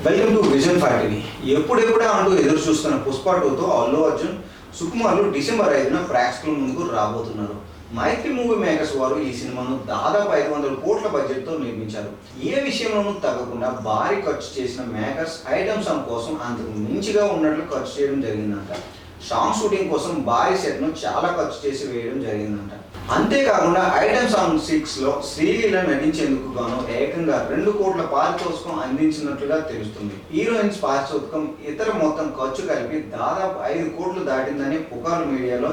Welcome to vision factory. ఎప్పుడెప్పుడే అంటూ ఎదురు చూస్తున్న పుష్ప 2తో అల్లు అర్జున్ సుకుమార్లు డిసెంబర్ 5న ప్రేక్షకుల ముందుకు రాబోతున్నారు. మైత్రి మూవీ మేకర్స్ వారు ఈ సినిమాను దాదాపు 500 కోట్ల బడ్జెట్తో నిర్మించారు. ఏ విషయంలోనూ తగ్గకుండా భారీ ఖర్చు చేసిన మేకర్స్ ఐటమ్ సాంగ్ కోసం అంతకు మించిగా ఉన్నట్లు ఖర్చు చేయడం జరిగిందంట. సాంగ్ షూటింగ్ కోసం భారీ సెట్ను చాలా ఖర్చు చేసి వేయడం జరిగిందంట. అంతేకాకుండా ఐటమ్ సాంగ్ 6లో శ్రీలీల నటించేందుకు గాను ఏకంగా 2 కోట్ల పారితోషికం అందించినట్లుగా తెలుస్తుంది. హీరోయిన్స్ పారితోషికం ఇతర మొత్తం ఖర్చు కలిపి దాదాపు 5 కోట్లు దాటిందని పుకార్లు మీడియాలో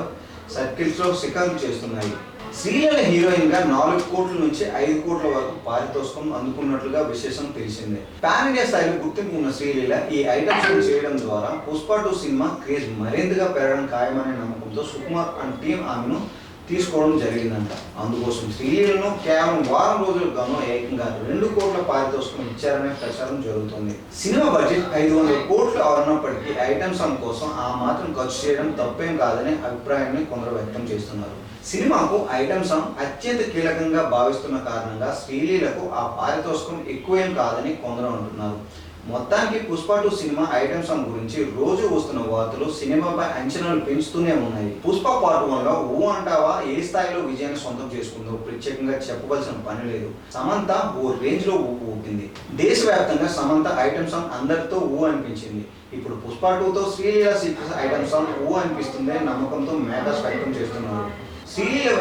సర్కిల్స్లో షికారు చేస్తున్నాయి. శ్రీలీల హీరోయిన్ గా 4 కోట్ల నుంచి 5 కోట్ల వరకు పారితోషికం అందుకున్నట్లుగా విశేషం తెలిసిందే. పాన్ ఇండియా స్థాయిలో గుర్తింపు ఉన్న శ్రీలీల ఈ ఐటమ్ సాంగ్ చేయడం ద్వారా పుష్ప 2 సినిమా క్రేజ్ మరింతగా పెరగడం ఖాయమనే నమ్మకంతో సుకుమార్ అండ్ టీం ఆమెను తీసుకోవడం జరిగిందంట. అందుకోసం శ్రీలీలను కేవలం వారం రోజులకు గాను ఏకంగా 2 కోట్ల పారితోషికం ఇచ్చారనే ప్రచారం జరుగుతుంది. సినిమా బడ్జెట్ 500 కోట్లు అవునప్పటికీ ఐటమ్ సాంగ్ కోసం ఆ మాత్రం ఖర్చు చేయడం తప్పేం కాదనే అభిప్రాయాన్ని కొందరు వ్యక్తం చేస్తున్నారు. సినిమాకు ఐటమ్ సాంగ్ అత్యంత కీలకంగా భావిస్తున్న కారణంగా శ్రీలీలకు ఆ పారితోషికం ఎక్కువేం కాదని కొందరు అంటున్నారు. మొత్తానికి పుష్ప 2 సినిమా ఐటమ్ సాంగ్ గురించి రోజు వస్తున్న వార్తలు సినిమాపై అంచనాలు పెంచుతూనే ఉన్నాయి. పుష్ప పార్ట్ 1లో ఊ అంటావా ఏ స్థాయిలో విజయాన్ని సొంతం చేసుకుందో ప్రత్యేకంగా చెప్పవలసిన పని లేదు. సమంత ఓ రేంజ్ లో ఊపింది. దేశవ్యాప్తంగా సమంత ఐటమ్ సాంగ్ అందరితో ఊ అనిపించింది. ఇప్పుడు పుష్ప 2తో శ్రీలీల సీక్వెన్స్ ఐటమ్ సాంగ్ ఊ అనిపిస్తుందే నమ్మకంతో మేకర్స్ వ్యక్తం చేస్తున్నారు. శ్రీలీల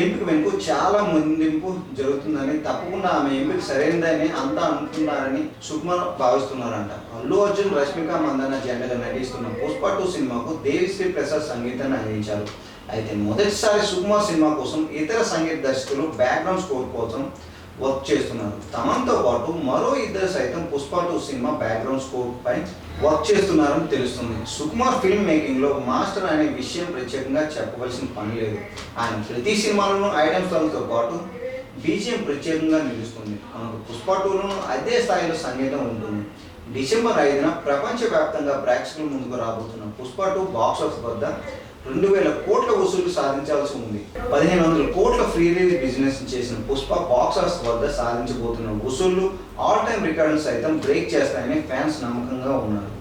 ఎంపిక వెనుక చాలా ముందింపు జరుగుతుందని, తప్పకుండా ఆమె ఎంపిక సరైనదని అంతా అనుకున్నారని సుకుమార్ భావిస్తున్నారంట. అల్లు అర్జున్, రష్మిక మందన్న జంటగా నటిస్తున్న పుష్ప 2 సినిమాకు దేవిశ్రీ ప్రసాద్ సంగీతాన్ని అందించారు. అయితే మొదటిసారి సుకుమార్ సినిమా కోసం ఇతర సంగీత దర్శకులు బ్యాక్గ్రౌండ్ స్కోర్ కోసం వర్క్ చేస్తున్నారు. తమంతో పాటు మరో ఇద్దరు సైతం పుష్ప 2 సినిమా బ్యాక్గ్రౌండ్ స్కోర్ పై వర్క్ చేస్తున్నారని తెలుస్తుంది. సుకుమార్ ఫిల్మ్ మేకింగ్ లో మాస్టర్ అనే విషయం ప్రత్యేకంగా చెప్పవలసిన పని లేదు. ఆయన ప్రతి సినిమాలోనూ ఐటమ్ సాంగ్తో పాటు బీజిఎం ప్రత్యేకంగా నిలుస్తుంది. మనకు పుష్ప 2లోనూ అదే స్థాయిలో సంగీతం ఉంటుంది. డిసెంబర్ 5న ప్రపంచవ్యాప్తంగా ప్రేక్షకుల ముందుకు రాబోతున్న పుష్ప 2 బాక్సాఫీస్ వద్ద 2000 కోట్ల వసూలు సాధించాల్సి ఉంది. 1500 కోట్ల ఫ్రీ రిలీజ్ బిజినెస్ చేసిన పుష్ప బాక్సాఫీస్ వద్ద సాధించబోతున్న వసూళ్లు ఆల్ టైమ్ రికార్డును సైతం బ్రేక్ చేస్తాయని ఫ్యాన్స్ నమ్మకంగా ఉన్నారు.